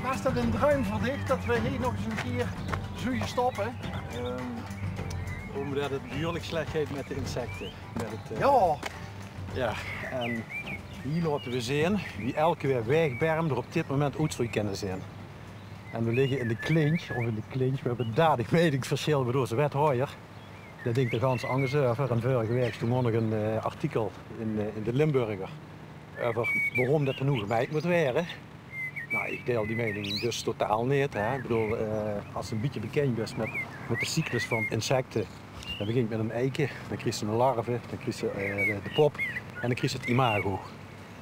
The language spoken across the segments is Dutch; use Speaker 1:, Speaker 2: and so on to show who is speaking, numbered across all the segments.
Speaker 1: was dat een droom voor dich dat we hier nog eens een keer zullen stoppen?
Speaker 2: Omdat het duurlijk slecht gaat met de insecten.
Speaker 1: Ja.
Speaker 2: Ja, en hier laten we zien wie elke wegberm er op dit moment ook zou kunnen zijn. En we liggen in de clinch, we hebben een dadig meningsverschil met onze wethouder. Dat denkt de gans anders over. En vorige week stond nog een artikel in de Limburger over waarom dat er nu gemaaid moet worden. Nou, ik deel die mening dus totaal niet. Hè. Ik bedoel, als je een beetje bekend bent met de cyclus van insecten, dan begint met een eiken, dan krijg je een larve, dan krijg je de pop en dan krijg je het imago.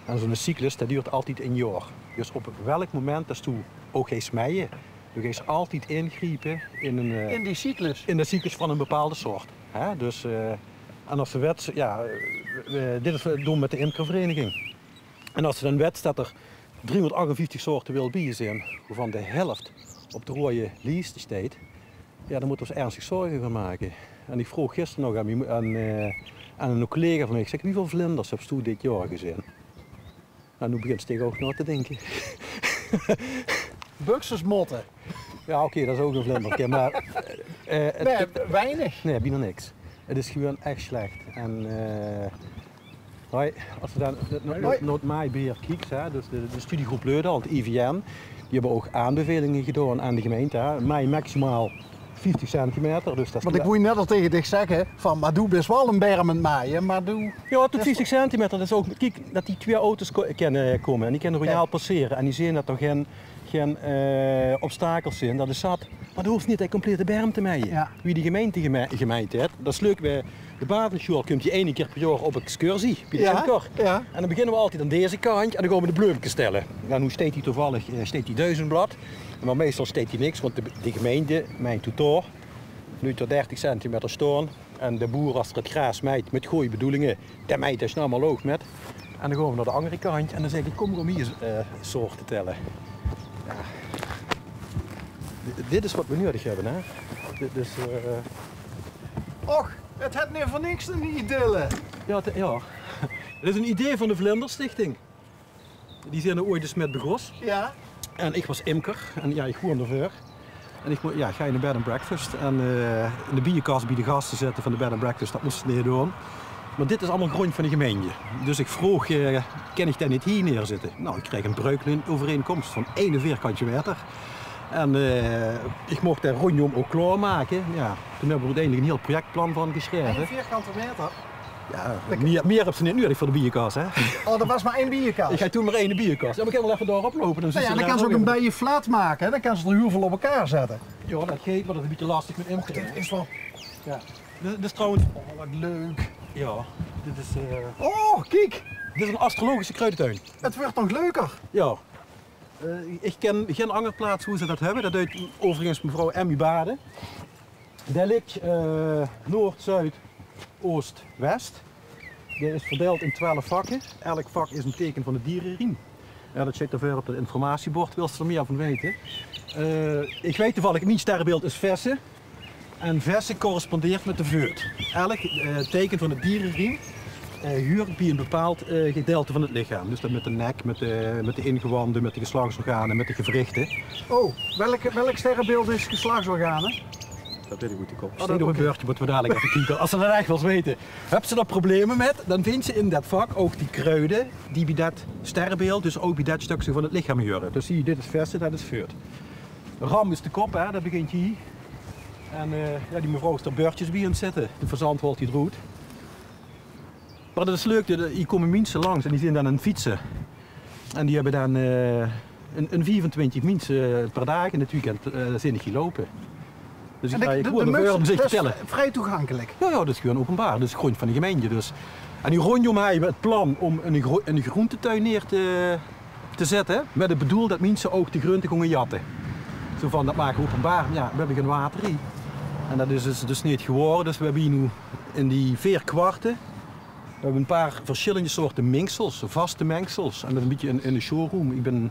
Speaker 2: En zo'n cyclus dat duurt altijd een jaar. Dus op welk moment dat je ook gaat smijden, je gaat altijd ingrijpen in
Speaker 1: die cyclus?
Speaker 2: In de cyclus van een bepaalde soort. Hè? Dus, en als de wet, ja, dit doen we met de imkervereniging. En als er een wet staat er 358 soorten wildbieren zijn, waarvan de helft op de rode lijst staat, ja, dan moeten we ons ernstig zorgen gaan maken. En ik vroeg gisteren nog aan een collega van mij, ik zeg, hoeveel vlinders heb je dit jaar gezien? Nou, nu begint Stig ook nog te denken.
Speaker 1: Buxusmotten.
Speaker 2: Ja, oké, dat is ook een vlinder. Maar,
Speaker 1: nee, weinig.
Speaker 2: Nee, bijna niks. Het is gewoon echt slecht. En als we dan naar mijn beheer kijken, dus de studiegroep Leuden, het IVN, die hebben ook aanbevelingen gedaan aan de gemeente. Hè. Mij maximaal 50 centimeter. Dus dat is
Speaker 1: want ik moet je net al tegen dich zeggen, van, maar doe best wel een berm met maaien, maar doe...
Speaker 2: Ja, tot 50 centimeter. Dat is ook, kijk, dat die twee auto's kunnen komen en die kunnen royaal passeren. En die zien dat er geen obstakels zijn, dat is zat. Maar dat hoeft niet een complete berm te maaien.
Speaker 1: Ja.
Speaker 2: Wie de gemeente gemaaid heeft, dat is leuk. Bij de Bavenschool komt je 1 keer per jaar op excursie bij de imker.
Speaker 1: Ja.
Speaker 2: En dan beginnen we altijd aan deze kant en dan gaan we de bloempjes stellen. Nou, nu steekt hij toevallig 1000 blad. Maar meestal steekt hij niks, want de gemeente, mijn tutor, nu tot 30 centimeter staan. En de boer, als er het gras maait met goede bedoelingen, die maait is normaal ook met. En dan gaan we naar de andere kant en dan zeg ik, kom om hier soorten te tellen. Ja. Dit is wat we nodig hebben, hè. Dus,
Speaker 1: Och, het had niet voor niks een idylle.
Speaker 2: ja. Het is een idee van de Vlinderstichting. Die zijn er ooit eens met begos.
Speaker 1: Ja.
Speaker 2: En ik was imker en ja, ik woonde ver. En ik ga in een bed and breakfast en in de bierkast bij de gasten zitten van de bed and breakfast, dat moest ze niet doen. Maar dit is allemaal grond van de gemeente. Dus ik vroeg, kan ik dat niet hier neerzetten? Nou, ik kreeg een bruikenovereenkomst van 1 vierkantje meter. En ik mocht daar rondom ook klaarmaken. Ja, toen hebben we uiteindelijk een heel projectplan van geschreven.
Speaker 1: 1 vierkante meter?
Speaker 2: Ja, meer hebben ze niet nodig voor de bierkast, hè?
Speaker 1: Oh, dat was maar 1 bierkast.
Speaker 2: Ik ga toen maar 1 bierkast. Ja, we kunnen wel even doorop lopen. Dan,
Speaker 1: dan kan ze ook een beetje flat maken, hè? Dan kan ze er heel veel op elkaar zetten.
Speaker 2: Ja, dat geeft, maar dat is een beetje lastig met imkeren.
Speaker 1: Dit is wel...
Speaker 2: Ja. Dit is trouwens...
Speaker 1: Oh, wat leuk.
Speaker 2: Ja, dit is...
Speaker 1: Oh, kijk!
Speaker 2: Dit is een astrologische kruidentuin.
Speaker 1: Het wordt nog leuker.
Speaker 2: Ja. Ik ken geen andere plaats hoe ze dat hebben. Dat doet overigens mevrouw Emmy Bade. Daar ligt Noord, Zuid, Oost, West. Die is verdeeld in 12 vakken. Elk vak is een teken van de dierenriem. Ja, dat zit er ver op het informatiebord, wil ze er meer van weten. Ik weet toevallig, mijn sterrenbeeld is Vessen. En Vessen correspondeert met de veut. Elk teken van de dierenriem huurt bij een bepaald gedeelte van het lichaam. Dus dat met de nek, met de ingewanden, met de geslachtsorganen, met de gewrichten.
Speaker 1: Oh, welk sterrenbeeld is geslachtsorganen?
Speaker 2: Dat weet ik goed, ik op. Steek op een beurtje, moeten we dadelijk even kijken. Als ze dat echt wel eens weten. Hebben ze daar problemen met, dan vindt ze in dat vak ook die kruiden die bij dat sterrenbeeld, dus ook bij dat stukje van het lichaam huren. Dus zie je, dit is Vessen, dat is veut. Ram is de kop, hè, dat begint hier. En ja, die mevrouw is er beurtjes bij aan het zitten. De verzand wordt hier rood. Maar dat is leuk, hier komen mensen langs en die zijn dan aan het fietsen. En die hebben dan een 24 mensen per dag in het weekend zijn die lopen. Dus ik ga gewoon de om zich te tellen.
Speaker 1: Vrij toegankelijk.
Speaker 2: Ja, dat is gewoon openbaar. Dat is grond van de gemeente. Dus. En die rondom hebben het plan om een groentetuin neer te zetten. Met het bedoel dat mensen ook de groenten gaan jatten. Zo van, dat maken we openbaar. Ja, we hebben geen water hier. En dat is dus niet geworden. Dus we hebben hier nu in die 4 kwarten. We hebben een paar verschillende soorten mengsels, vaste mengsels. En dat is een beetje in de showroom. Ik ben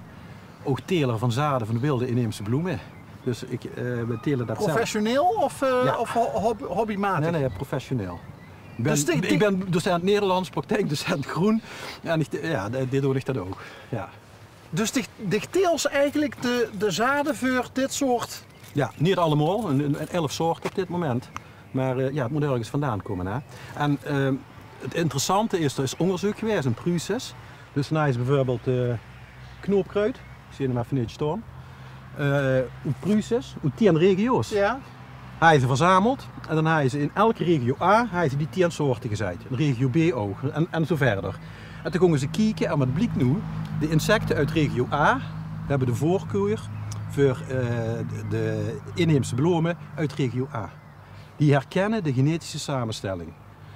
Speaker 2: ook teler van zaden van de wilde inheemse bloemen. Dus we telen dat
Speaker 1: professioneel
Speaker 2: zelf. Ja.
Speaker 1: Of hobbymatig?
Speaker 2: Nee, professioneel. Ik ben docent Nederlands, praktijkdocent groen. En dit doe ik dat ook. Ja.
Speaker 1: Dus de teels eigenlijk de zaden voor dit soort...
Speaker 2: Ja, niet allemaal, een 11 soorten op dit moment. Maar ja, het moet ergens vandaan komen. Hè? En het interessante is, er is onderzoek geweest in Pruses. Dus dan is bijvoorbeeld knoopkruid, ik zie hem even niet staan. Pruses, 10 regio's.
Speaker 1: Ja.
Speaker 2: Hij is verzameld en dan hebben ze in elke regio A die 10 soorten gezet. In regio B ook en zo verder. En toen gingen ze kijken en wat blijkt nu, de insecten uit regio A hebben de voorkeur voor de inheemse bloemen uit regio A. Die herkennen de genetische samenstelling.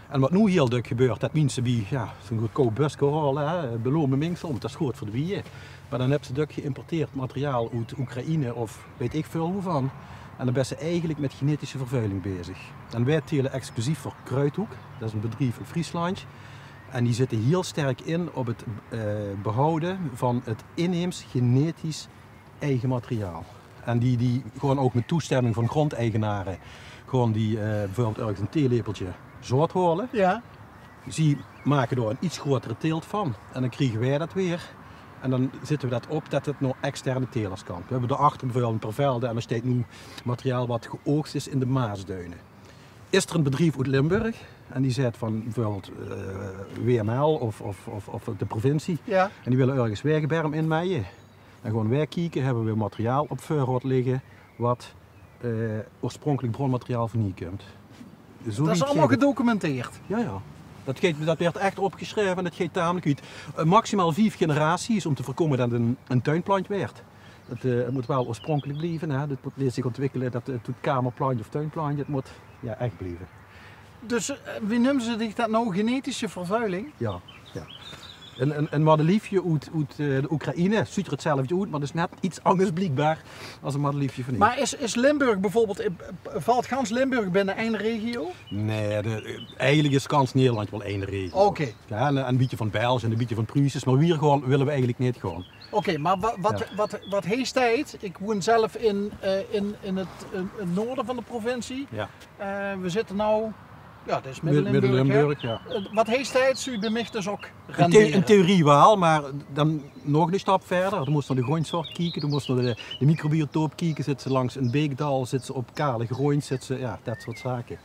Speaker 2: En wat nu heel druk gebeurt, dat mensen bij zo'n goedkoop busje halen, bloemen mengsel, want dat is goed voor de bijen. Maar dan hebben ze druk geïmporteerd materiaal uit Oekraïne of weet ik veel hoe van. En dan ben ze eigenlijk met genetische vervuiling bezig. En wij telen exclusief voor Kruidhoek, dat is een bedrijf in Friesland. En die zitten heel sterk in op het behouden van het inheems genetisch eigen materiaal. En die gewoon ook met toestemming van grondeigenaren, gewoon die bijvoorbeeld ergens een theelepeltje zout holen.
Speaker 1: Ja.
Speaker 2: Die maken er een iets grotere teelt van. En dan krijgen wij dat weer. En dan zetten we dat op dat het naar externe telers kan. We hebben daarachter bijvoorbeeld een paar velden en er staat nu materiaal wat geoogst is in de Maasduinen. Is er een bedrijf uit Limburg en die zegt van bijvoorbeeld WML of de provincie.
Speaker 1: Ja.
Speaker 2: En die willen ergens wegenberm inmaaien. En gewoon wij kijken, hebben we materiaal op vuurrot liggen wat oorspronkelijk bronmateriaal van hier komt. Dus
Speaker 1: Dat is allemaal gedocumenteerd.
Speaker 2: Ja, ja. Dat werd echt opgeschreven en dat gaat tamelijk uit. Maximaal 5 generaties om te voorkomen dat een tuinplant werd. Het moet wel oorspronkelijk blijven. Hè. Het moet zich ontwikkelen dat het kamerplantje of tuinplantje. Het moet echt blijven.
Speaker 1: Dus wie noemen ze dat nou genetische vervuiling?
Speaker 2: Ja, ja. Een madeliefje uit de Oekraïne ziet er hetzelfde uit, maar dat is net iets anders blijkbaar als een madeliefje van hier.
Speaker 1: Maar is Limburg bijvoorbeeld, valt gans Limburg binnen één regio?
Speaker 2: Nee, eigenlijk is kans Nederland wel één regio.
Speaker 1: Oké.
Speaker 2: Ja, en een beetje van België en een beetje van Pruisisch, maar hier gewoon willen we eigenlijk niet gewoon.
Speaker 1: Oké, maar wat heeft tijd? Ik woon zelf in het noorden van de provincie.
Speaker 2: Ja.
Speaker 1: We zitten nou... Ja, dat is
Speaker 2: Midden-Limburg, ja.
Speaker 1: Wat heeft tijd? Zou je bij mij dus ook renderen?
Speaker 2: In theorie wel, maar dan nog een stap verder. Dan moest naar de grondsoort kijken, dan moest naar de microbiotoop kijken. Zitten ze langs een beekdal, zitten ze op kale grond, zitten ze, ja, dat soort zaken.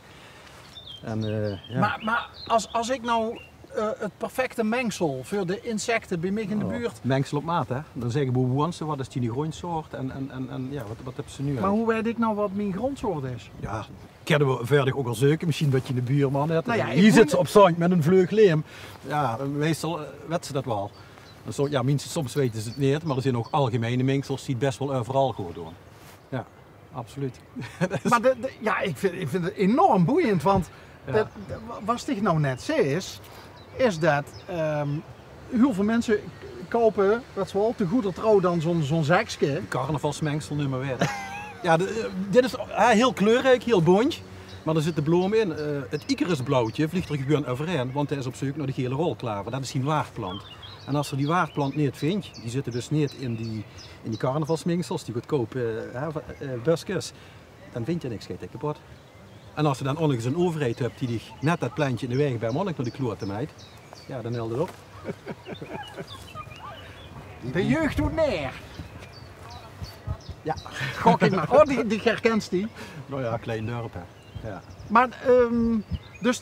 Speaker 2: En, ja.
Speaker 1: Maar als ik nou het perfecte mengsel voor de insecten bij mij in de buurt...
Speaker 2: Mengsel op maat, hè. Dan zeggen we woonse, wat is die grondsoort en ja, wat hebben ze nu?
Speaker 1: Maar hoe weet ik nou wat mijn grondsoort is?
Speaker 2: Ja, kennen we verder ook al zoeken, misschien dat je de buurman hebt.
Speaker 1: Nou ja,
Speaker 2: hier zit ze op zand met een vleug leem. Ja, meestal weten ze dat wel. Ja, mensen, soms weten ze het niet, maar er zijn ook algemene mengsels die het best wel overal goed doen. Ja, absoluut.
Speaker 1: Maar ja, ik vind het enorm boeiend, want
Speaker 2: Ja.
Speaker 1: wat ik nou net zei is dat heel veel mensen kopen, wat wel, te goeder trouw dan zo'n zakje.
Speaker 2: Carnavalsmengsel nummer weer. Ja, dit is heel kleurrijk, heel bont. Maar er zit de bloem in. Het icarusblauwtje vliegt er gewoon overheen, want hij is op zoek naar de gele rolklaver. Dat is geen waardplant. En als je die waardplant niet vindt, die zitten dus niet in die carnavalsmengsels, die goedkope busjes, dan vind je niks, gaat het kapot. En als je dan ondanks een overheid hebt die net dat plantje in de weg bij monnik naar de kloot maait, ja, dan hel erop.
Speaker 1: De jeugd doet neer.
Speaker 2: Ja.
Speaker 1: Gok ik maar. Oh, die herkent die.
Speaker 2: Nou ja, klein dorp hè. Ja.
Speaker 1: Maar, dus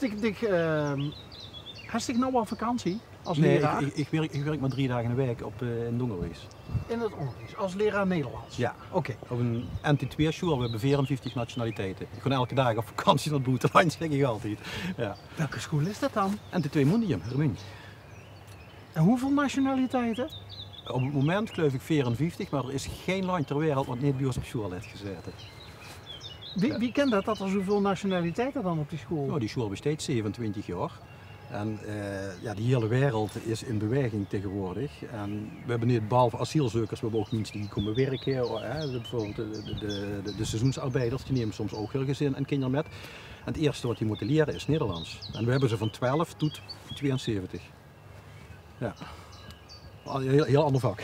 Speaker 1: had ik nou al vakantie als
Speaker 2: Nee,
Speaker 1: leraar?
Speaker 2: ik werk maar 3 dagen in de week in het onderwijs.
Speaker 1: In het onderwijs, als leraar Nederlands?
Speaker 2: Ja.
Speaker 1: Oké.
Speaker 2: Op een NT2-school, we hebben 54 nationaliteiten. Ik ga elke dag op vakantie naar het buitenland, zeg ik altijd. Ja.
Speaker 1: Welke school is dat dan?
Speaker 2: NT2 Mundium, Hermijn.
Speaker 1: En hoeveel nationaliteiten?
Speaker 2: Op het moment geloof ik 54, maar er is geen land ter wereld wat niet bij ons op school heeft gezeten.
Speaker 1: Wie kent dat er zoveel nationaliteiten dan op die school?
Speaker 2: Nou, die school bestaat 27 jaar. En ja, die hele wereld is in beweging tegenwoordig. En we hebben niet behalve asielzoekers, we hebben ook mensen die komen werken. Bijvoorbeeld de seizoensarbeiders, die nemen soms ook heel gezin en kinderen met. En het eerste wat die moeten leren is Nederlands. En we hebben ze van 12 tot 72. Ja, een heel ander vak.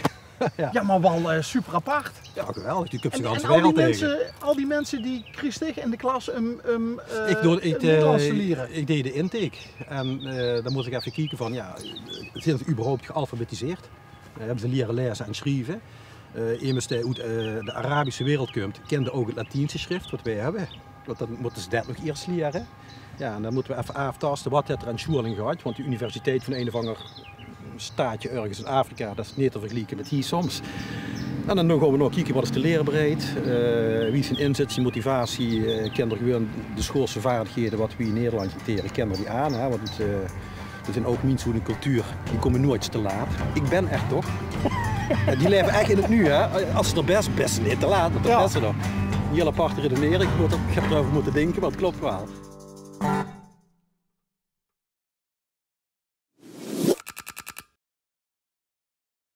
Speaker 2: Ja.
Speaker 1: Ja, maar wel super apart.
Speaker 2: Ja, geweldig. Die kunt ze de
Speaker 1: En
Speaker 2: hele
Speaker 1: al die
Speaker 2: wereld tegen.
Speaker 1: mensen, al die mensen die Christig in de klas
Speaker 2: Ik
Speaker 1: Nederlands te leren.
Speaker 2: ik deed de intake en dan moest ik even kijken van, ja, zijn ze überhaupt gealfabetiseerd? hebben ze leren lezen en schrijven. Iemand die uit de Arabische wereld komt, kende ook het Latijnse schrift wat wij hebben. Want dan moeten ze dat nog eerst leren. Ja, en dan moeten we even aftasten wat er aan scholing gaat. Want de universiteit van een of ander staatje ergens in Afrika, dat is niet te vergelijken met hier soms. En dan gaan we nog kijken wat is te leren bereid, wie is zijn inzet, zijn motivatie, kent er gewoon de schoolse vaardigheden wat we in Nederland hanteren, kennen die aan. Hè? Want er zijn ook mensen in de cultuur, die komen nooit te laat. Ik ben echt toch. Die leven echt in het nu, hè. Als ze er best niet te laat, dat is er dan. Een heel aparte redenering, ik heb erover moeten denken, maar het klopt wel.